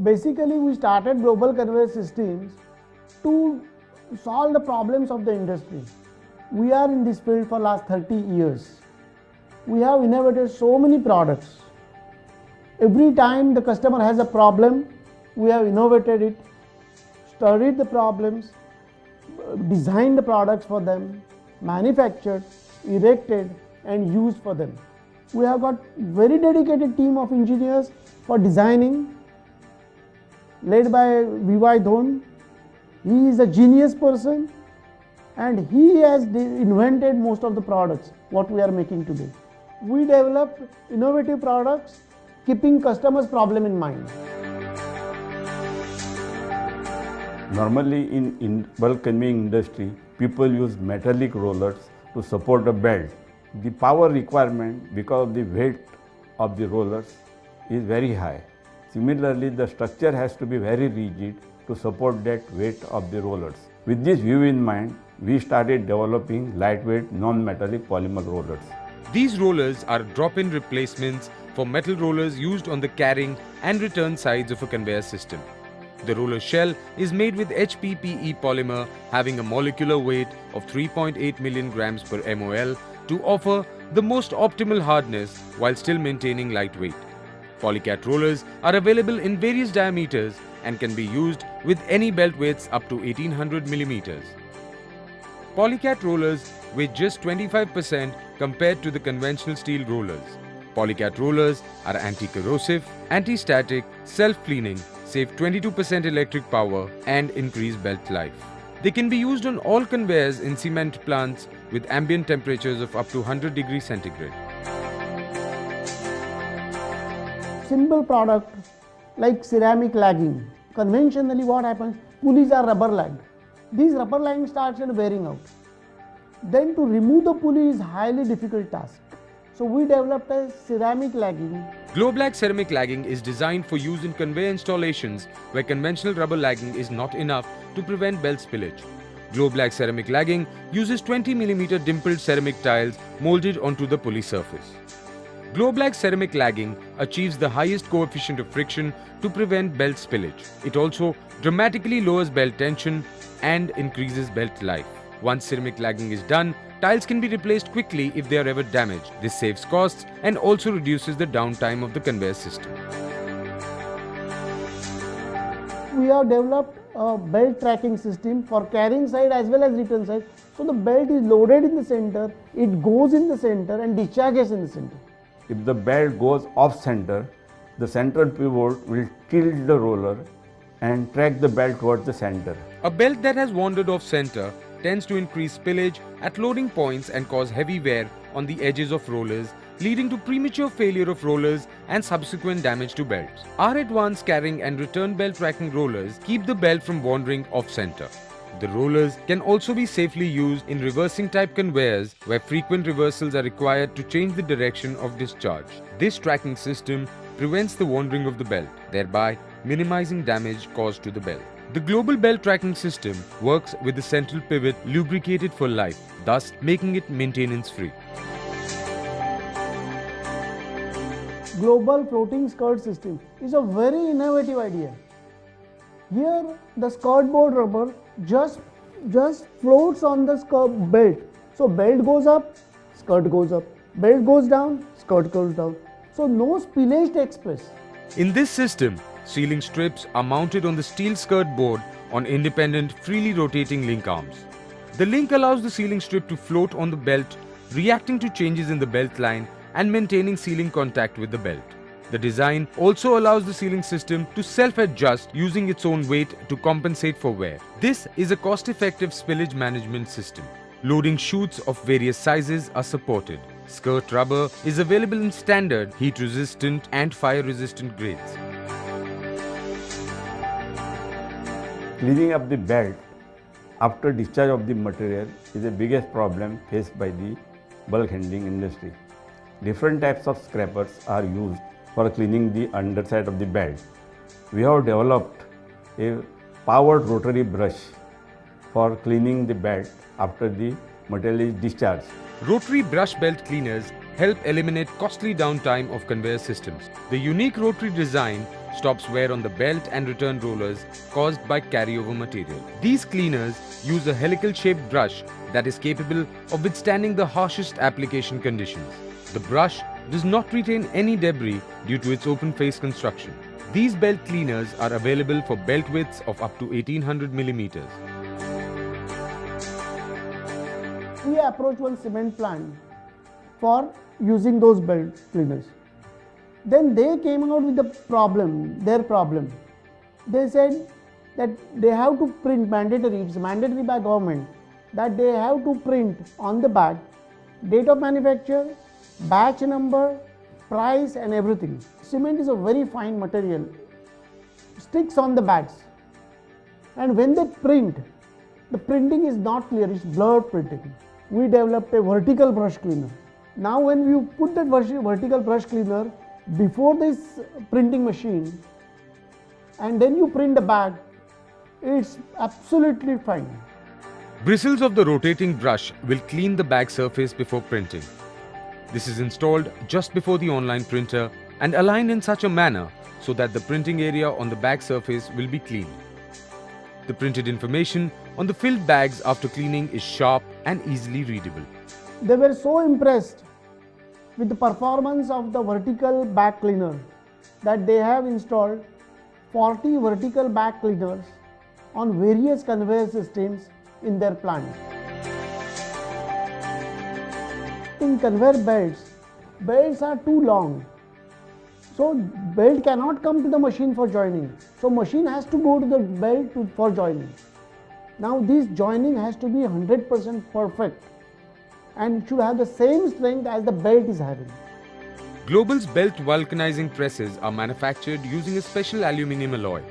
Basically, we started Global Conveyor Systems to solve the problems of the industry. We are in this field for last 30 years. We have innovated so many products. Every time the customer has a problem, we have innovated it, studied the problems, designed the products for them, manufactured, erected and used for them. We have got very dedicated team of engineers for designing, led by Vivai Dhon. He is a genius person and he has invented most of the products what we are making today. We develop innovative products keeping customers' problem in mind. Normally in bulk conveying industry, people use metallic rollers to support a belt. The power requirement because of the weight of the rollers is very high. Similarly, the structure has to be very rigid to support that weight of the rollers. With this view in mind, we started developing lightweight non-metallic polymer rollers. These rollers are drop-in replacements for metal rollers used on the carrying and return sides of a conveyor system. The roller shell is made with HPPE polymer having a molecular weight of 3.8 million grams per mol to offer the most optimal hardness while still maintaining lightweight. Polycat rollers are available in various diameters and can be used with any belt weights up to 1800 millimeters. Polycat rollers weigh just 25% compared to the conventional steel rollers. Polycat rollers are anti-corrosive, anti-static, self-cleaning, save 22% electric power and increase belt life. They can be used on all conveyors in cement plants with ambient temperatures of up to 100 degrees centigrade. Simple product like ceramic lagging. Conventionally what happens, pulleys are rubber lagged. These rubber lagging starts and wearing out. Then to remove the pulley is highly difficult task. So we developed a ceramic lagging. Globlag ceramic lagging is designed for use in conveyor installations where conventional rubber lagging is not enough to prevent belt spillage. Globlag ceramic lagging uses 20 mm dimpled ceramic tiles molded onto the pulley surface. Globlag ceramic lagging achieves the highest coefficient of friction to prevent belt spillage. It also dramatically lowers belt tension and increases belt life. Once ceramic lagging is done, tiles can be replaced quickly if they are ever damaged. This saves costs and also reduces the downtime of the conveyor system. We have developed a belt tracking system for carrying side as well as return side. So the belt is loaded in the center, it goes in the center and discharges in the center. If the belt goes off center, the central pivot will tilt the roller and track the belt towards the center. A belt that has wandered off center tends to increase spillage at loading points and cause heavy wear on the edges of rollers, leading to premature failure of rollers and subsequent damage to belts. Our advanced carrying and return belt tracking rollers keep the belt from wandering off center. The rollers can also be safely used in reversing type conveyors where frequent reversals are required to change the direction of discharge. This tracking system prevents the wandering of the belt, thereby minimizing damage caused to the belt. The global belt tracking system works with the central pivot lubricated for life, thus making it maintenance-free. Global floating skirt system is a very innovative idea. Here the skirt board rubber just floats on the skirt belt. So belt goes up, skirt goes up, belt goes down, skirt goes down. So no spillage takes place. In this system, sealing strips are mounted on the steel skirt board on independent, freely rotating link arms. The link allows the sealing strip to float on the belt, reacting to changes in the belt line and maintaining sealing contact with the belt. The design also allows the sealing system to self-adjust using its own weight to compensate for wear. This is a cost-effective spillage management system. Loading chutes of various sizes are supported. Skirt rubber is available in standard, heat-resistant and fire-resistant grades. Cleaning up the belt after discharge of the material is the biggest problem faced by the bulk handling industry. Different types of scrapers are used for cleaning the underside of the belt. We have developed a powered rotary brush for cleaning the belt after the material is discharged. Rotary brush belt cleaners help eliminate costly downtime of conveyor systems. The unique rotary design stops wear on the belt and return rollers caused by carryover material. These cleaners use a helical-shaped brush that is capable of withstanding the harshest application conditions. The brush does not retain any debris due to its open-face construction. These belt cleaners are available for belt widths of up to 1800 millimeters. We approached one cement plant for using those belt cleaners. Then they came out with their problem. They said that they have to print mandatory, it's mandatory by government, that they have to print on the bag date of manufacture, batch number, price and everything. Cement is a very fine material, sticks on the bags. And when they print, the printing is not clear, it's blurred printing. We developed a vertical brush cleaner. Now when you put that vertical brush cleaner before this printing machine and then you print the bag, it's absolutely fine. Bristles of the rotating brush will clean the bag surface before printing. This is installed just before the online printer and aligned in such a manner so that the printing area on the bag surface will be cleaned. The printed information on the filled bags after cleaning is sharp and easily readable. They were so impressed with the performance of the vertical bag cleaner that they have installed 40 vertical bag cleaners on various conveyor systems in their plant. In conveyor belts are too long. So belt cannot come to the machine for joining. So machine has to go to the belt for joining. Now this joining has to be 100% perfect and should have the same strength as the belt is having. Global's belt vulcanizing presses are manufactured using a special aluminium alloy.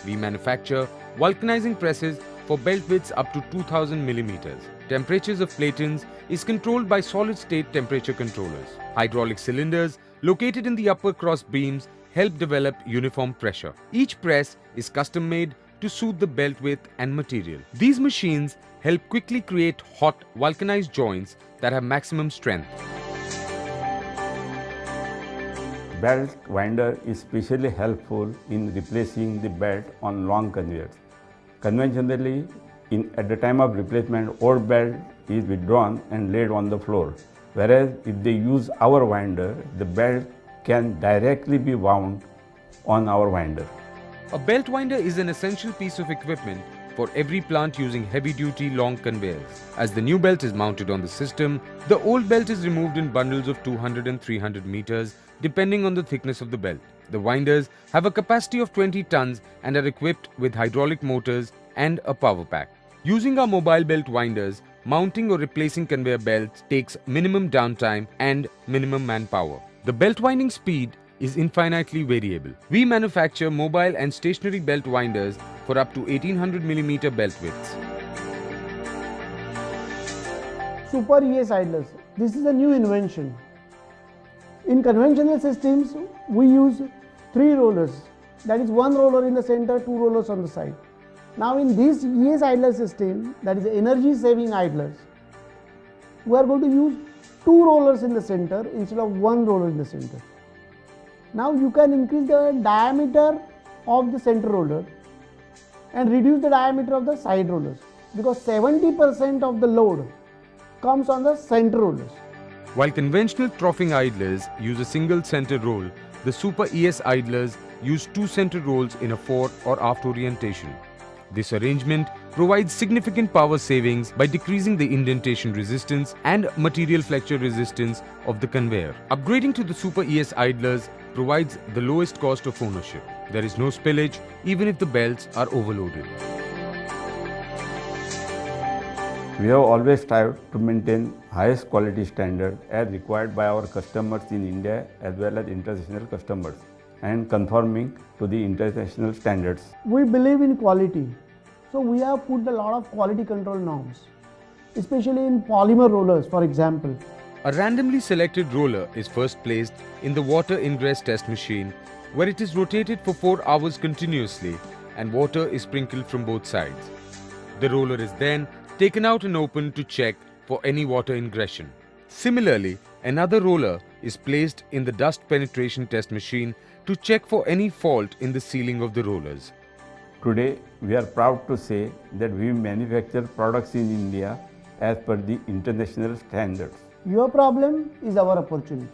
We manufacture vulcanizing presses for belt widths up to 2000 millimeters. Temperatures of platens is controlled by solid-state temperature controllers. Hydraulic cylinders located in the upper cross beams help develop uniform pressure. Each press is custom-made to suit the belt width and material. These machines help quickly create hot vulcanized joints that have maximum strength. Belt winder is especially helpful in replacing the belt on long conveyors. Conventionally, at the time of replacement, old belt is withdrawn and laid on the floor. Whereas if they use our winder, the belt can directly be wound on our winder. A belt winder is an essential piece of equipment for every plant using heavy-duty long conveyors. As the new belt is mounted on the system, the old belt is removed in bundles of 200 and 300 meters depending on the thickness of the belt. The winders have a capacity of 20 tons and are equipped with hydraulic motors and a power pack. Using our mobile belt winders, mounting or replacing conveyor belts takes minimum downtime and minimum manpower. The belt winding speed is infinitely variable. We manufacture mobile and stationary belt winders for up to 1800 millimeter belt widths. Super ES idlers. This is a new invention. In conventional systems, we use 3 rollers. That is 1 roller in the center, 2 rollers on the side. Now in this ES idler system, that is energy saving idlers, we are going to use 2 rollers in the center instead of 1 roller in the center. Now you can increase the diameter of the center roller and reduce the diameter of the side rollers because 70% of the load comes on the center rollers. While conventional troughing idlers use a single center roll, the Super ES idlers use 2 center rolls in a fore or aft orientation. This arrangement provides significant power savings by decreasing the indentation resistance and material flexure resistance of the conveyor. Upgrading to the Super ES idlers provides the lowest cost of ownership. There is no spillage even if the belts are overloaded. We have always strived to maintain highest quality standard as required by our customers in India as well as international customers and conforming to the international standards. We believe in quality, so we have put a lot of quality control norms, especially in polymer rollers, for example. A randomly selected roller is first placed in the water ingress test machine where it is rotated for 4 hours continuously and water is sprinkled from both sides. The roller is then taken out and opened to check for any water ingression. Similarly, another roller is placed in the dust penetration test machine to check for any fault in the sealing of the rollers. Today, we are proud to say that we manufacture products in India as per the international standards. Your problem is our opportunity.